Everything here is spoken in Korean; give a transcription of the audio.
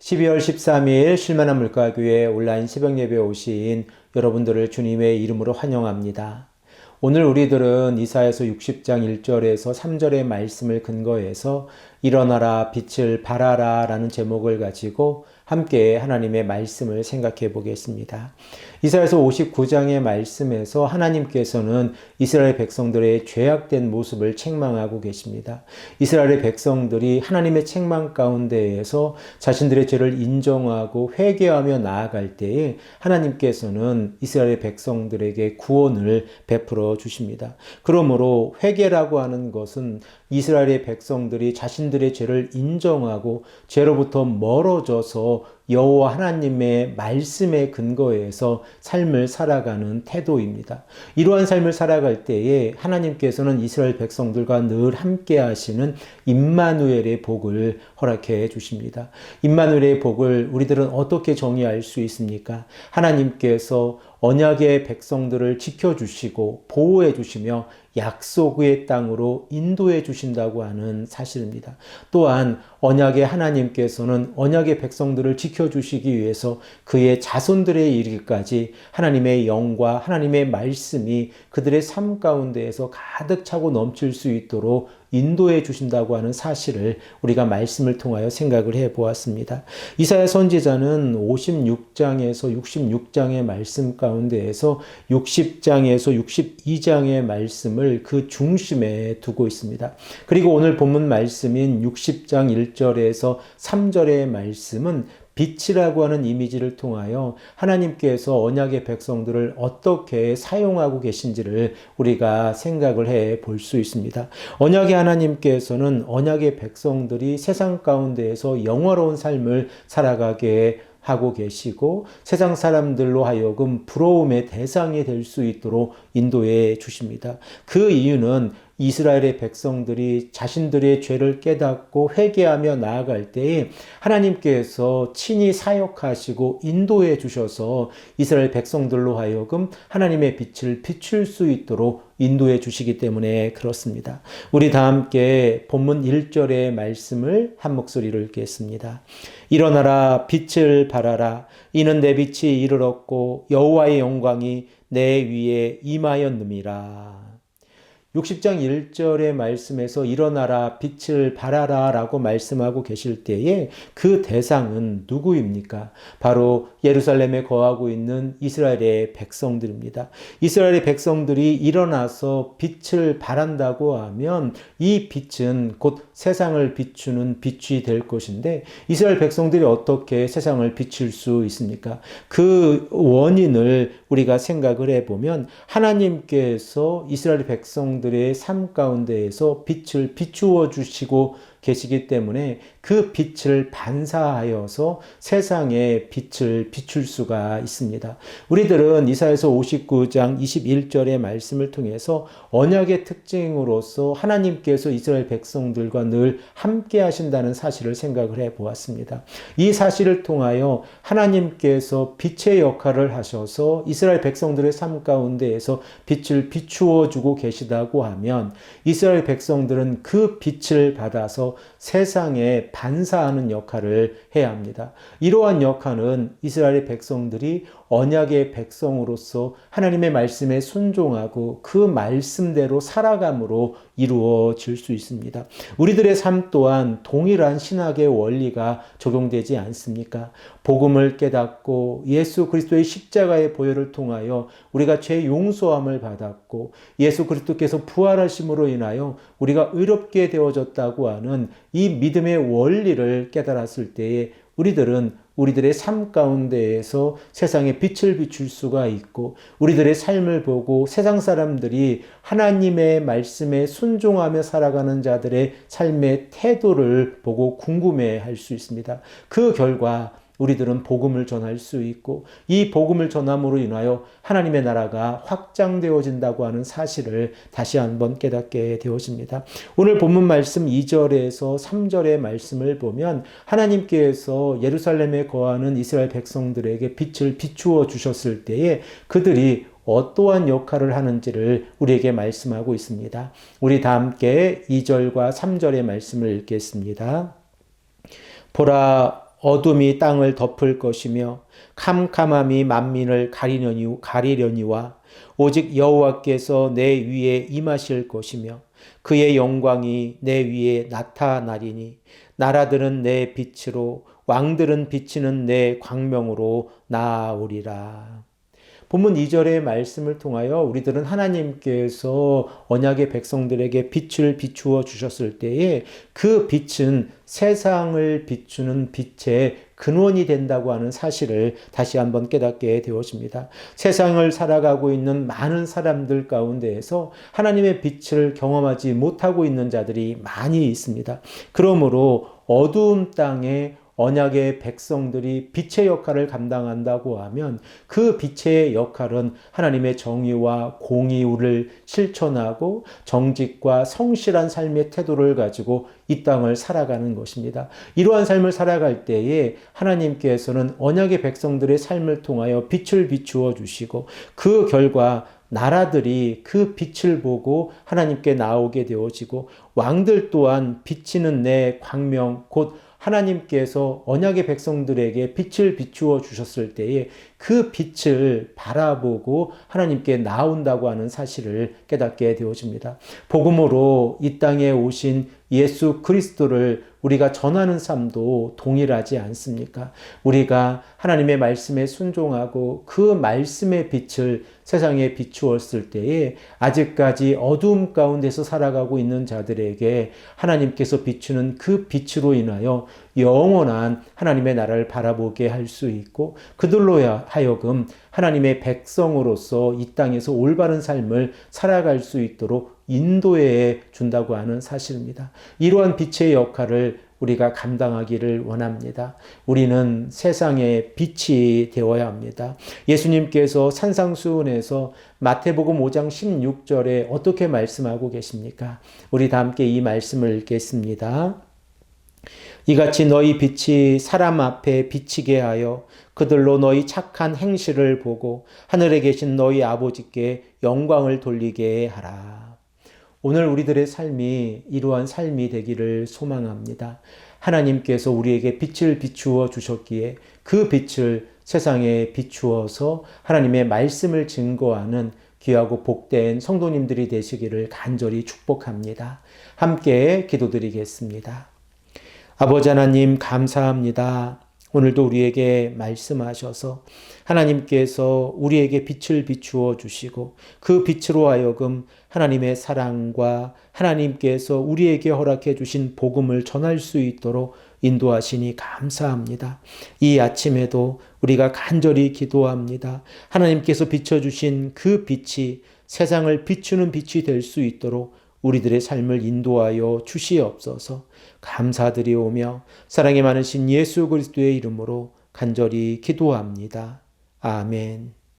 12월 13일 쉴만한 물가교회 온라인 새벽 예배에 오신 여러분들을 주님의 이름으로 환영합니다. 오늘 우리들은 이사야서 60장 1절에서 3절의 말씀을 근거해서 일어나라 빛을 발하라 라는 제목을 가지고 함께 하나님의 말씀을 생각해 보겠습니다. 이사야서 59장의 말씀에서 하나님께서는 이스라엘 백성들의 죄악된 모습을 책망하고 계십니다. 이스라엘 백성들이 하나님의 책망 가운데에서 자신들의 죄를 인정하고 회개하며 나아갈 때에 하나님께서는 이스라엘 백성들에게 구원을 베풀어 주십니다. 그러므로 회개라고 하는 것은 이스라엘의 백성들이 자신들의 죄를 인정하고 죄로부터 멀어져서 여호와 하나님의 말씀에 근거해서 삶을 살아가는 태도입니다. 이러한 삶을 살아갈 때에 하나님께서는 이스라엘 백성들과 늘 함께 하시는 임마누엘의 복을 허락해 주십니다. 임마누엘의 복을 우리들은 어떻게 정의할 수 있습니까? 하나님께서 언약의 백성들을 지켜주시고 보호해 주시며 약속의 땅으로 인도해 주신다고 하는 사실입니다. 또한 언약의 하나님께서는 언약의 백성들을 지켜주시기 위해서 그의 자손들에 이르기까지 하나님의 영과 하나님의 말씀이 그들의 삶 가운데에서 가득 차고 넘칠 수 있도록 인도해 주신다고 하는 사실을 우리가 말씀을 통하여 생각을 해 보았습니다. 이사야 선지자는 56장에서 66장의 말씀 가운데에서 60장에서 62장의 말씀을 그 중심에 두고 있습니다. 그리고 오늘 본문 말씀인 60장 1절에서 3절의 말씀은 빛이라고 하는 이미지를 통하여 하나님께서 언약의 백성들을 어떻게 사용하고 계신지를 우리가 생각을 해 볼 수 있습니다. 언약의 하나님께서는 언약의 백성들이 세상 가운데에서 영화로운 삶을 살아가게 하고 계시고 세상 사람들로 하여금 부러움의 대상이 될 수 있도록 인도해 주십니다. 그 이유는 이스라엘의 백성들이 자신들의 죄를 깨닫고 회개하며 나아갈 때에 하나님께서 친히 사역하시고 인도해 주셔서 이스라엘 백성들로 하여금 하나님의 빛을 비출 수 있도록 인도해 주시기 때문에 그렇습니다. 우리 다 함께 본문 1절의 말씀을 한 목소리로 읽겠습니다. 일어나라 빛을 발하라 이는 내 빛이 이르렀고 여호와의 영광이 내 위에 임하였음이라. 60장 1절의 말씀에서 일어나라 빛을 발하라 라고 말씀하고 계실 때에 그 대상은 누구입니까? 바로 예루살렘에 거하고 있는 이스라엘의 백성들입니다. 이스라엘의 백성들이 일어나서 빛을 발한다고 하면 이 빛은 곧 세상을 비추는 빛이 될 것인데 이스라엘 백성들이 어떻게 세상을 비출 수 있습니까? 그 원인을 우리가 생각을 해보면 하나님께서 이스라엘 백성들의 삶 가운데에서 빛을 비추어 주시고 계시기 때문에 그 빛을 반사하여서 세상에 빛을 비출 수가 있습니다. 우리들은 이사야서 59장 21절의 말씀을 통해서 언약의 특징으로서 하나님께서 이스라엘 백성들과 늘 함께 하신다는 사실을 생각을 해 보았습니다. 이 사실을 통하여 하나님께서 빛의 역할을 하셔서 이스라엘 백성들의 삶 가운데에서 빛을 비추어 주고 계시다고 하면 이스라엘 백성들은 그 빛을 받아서 세상에 반사하는 역할을 해야 합니다. 이러한 역할은 이스라엘의 백성들이 언약의 백성으로서 하나님의 말씀에 순종하고 그 말씀대로 살아감으로 이루어질 수 있습니다. 우리들의 삶 또한 동일한 신학의 원리가 적용되지 않습니까? 복음을 깨닫고 예수 그리스도의 십자가의 보혈을 통하여 우리가 죄 용서함을 받았고 예수 그리스도께서 부활하심으로 인하여 우리가 의롭게 되어졌다고 하는 이 믿음의 원리를 깨달았을 때에 우리들은 우리들의 삶 가운데에서 세상에 빛을 비출 수가 있고 우리들의 삶을 보고 세상 사람들이 하나님의 말씀에 순종하며 살아가는 자들의 삶의 태도를 보고 궁금해할 수 있습니다. 그 결과 우리들은 복음을 전할 수 있고 이 복음을 전함으로 인하여 하나님의 나라가 확장되어진다고 하는 사실을 다시 한번 깨닫게 되어집니다. 오늘 본문 말씀 2절에서 3절의 말씀을 보면 하나님께서 예루살렘에 거하는 이스라엘 백성들에게 빛을 비추어 주셨을 때에 그들이 어떠한 역할을 하는지를 우리에게 말씀하고 있습니다. 우리 다 함께 2절과 3절의 말씀을 읽겠습니다. 보라 어둠이 땅을 덮을 것이며 캄캄함이 만민을 가리려니와 오직 여호와께서 내 위에 임하실 것이며 그의 영광이 내 위에 나타나리니 나라들은 내 빛으로 왕들은 비치는 내 광명으로 나아오리라. 본문 2절의 말씀을 통하여 우리들은 하나님께서 언약의 백성들에게 빛을 비추어 주셨을 때에 그 빛은 세상을 비추는 빛의 근원이 된다고 하는 사실을 다시 한번 깨닫게 되어집니다. 세상을 살아가고 있는 많은 사람들 가운데에서 하나님의 빛을 경험하지 못하고 있는 자들이 많이 있습니다. 그러므로 어두운 땅에 언약의 백성들이 빛의 역할을 감당한다고 하면 그 빛의 역할은 하나님의 정의와 공의를 실천하고 정직과 성실한 삶의 태도를 가지고 이 땅을 살아가는 것입니다. 이러한 삶을 살아갈 때에 하나님께서는 언약의 백성들의 삶을 통하여 빛을 비추어 주시고 그 결과 나라들이 그 빛을 보고 하나님께 나오게 되어지고 왕들 또한 비치는 내 광명 곧 하나님께서 언약의 백성들에게 빛을 비추어 주셨을 때에 그 빛을 바라보고 하나님께 나온다고 하는 사실을 깨닫게 되어집니다. 복음으로 이 땅에 오신 예수 그리스도를 우리가 전하는 삶도 동일하지 않습니까? 우리가 하나님의 말씀에 순종하고 그 말씀의 빛을 세상에 비추었을 때에 아직까지 어두움 가운데서 살아가고 있는 자들에게 하나님께서 비추는 그 빛으로 인하여 영원한 하나님의 나라를 바라보게 할 수 있고 그들로 하여금 하나님의 백성으로서 이 땅에서 올바른 삶을 살아갈 수 있도록 인도해 준다고 하는 사실입니다. 이러한 빛의 역할을 우리가 감당하기를 원합니다. 우리는 세상의 빛이 되어야 합니다. 예수님께서 산상수훈에서 마태복음 5장 16절에 어떻게 말씀하고 계십니까? 우리 다 함께 이 말씀을 읽겠습니다. 이같이 너희 빛이 사람 앞에 비치게 하여 그들로 너희 착한 행실을 보고 하늘에 계신 너희 아버지께 영광을 돌리게 하라. 오늘 우리들의 삶이 이러한 삶이 되기를 소망합니다. 하나님께서 우리에게 빛을 비추어 주셨기에 그 빛을 세상에 비추어서 하나님의 말씀을 증거하는 귀하고 복된 성도님들이 되시기를 간절히 축복합니다. 함께 기도드리겠습니다. 아버지 하나님 감사합니다. 오늘도 우리에게 말씀하셔서 하나님께서 우리에게 빛을 비추어 주시고 그 빛으로 하여금 하나님의 사랑과 하나님께서 우리에게 허락해 주신 복음을 전할 수 있도록 인도하시니 감사합니다. 이 아침에도 우리가 간절히 기도합니다. 하나님께서 비춰주신 그 빛이 세상을 비추는 빛이 될 수 있도록 우리들의 삶을 인도하여 주시옵소서. 감사드리오며 사랑이 많으신 예수 그리스도의 이름으로 간절히 기도합니다. 아멘.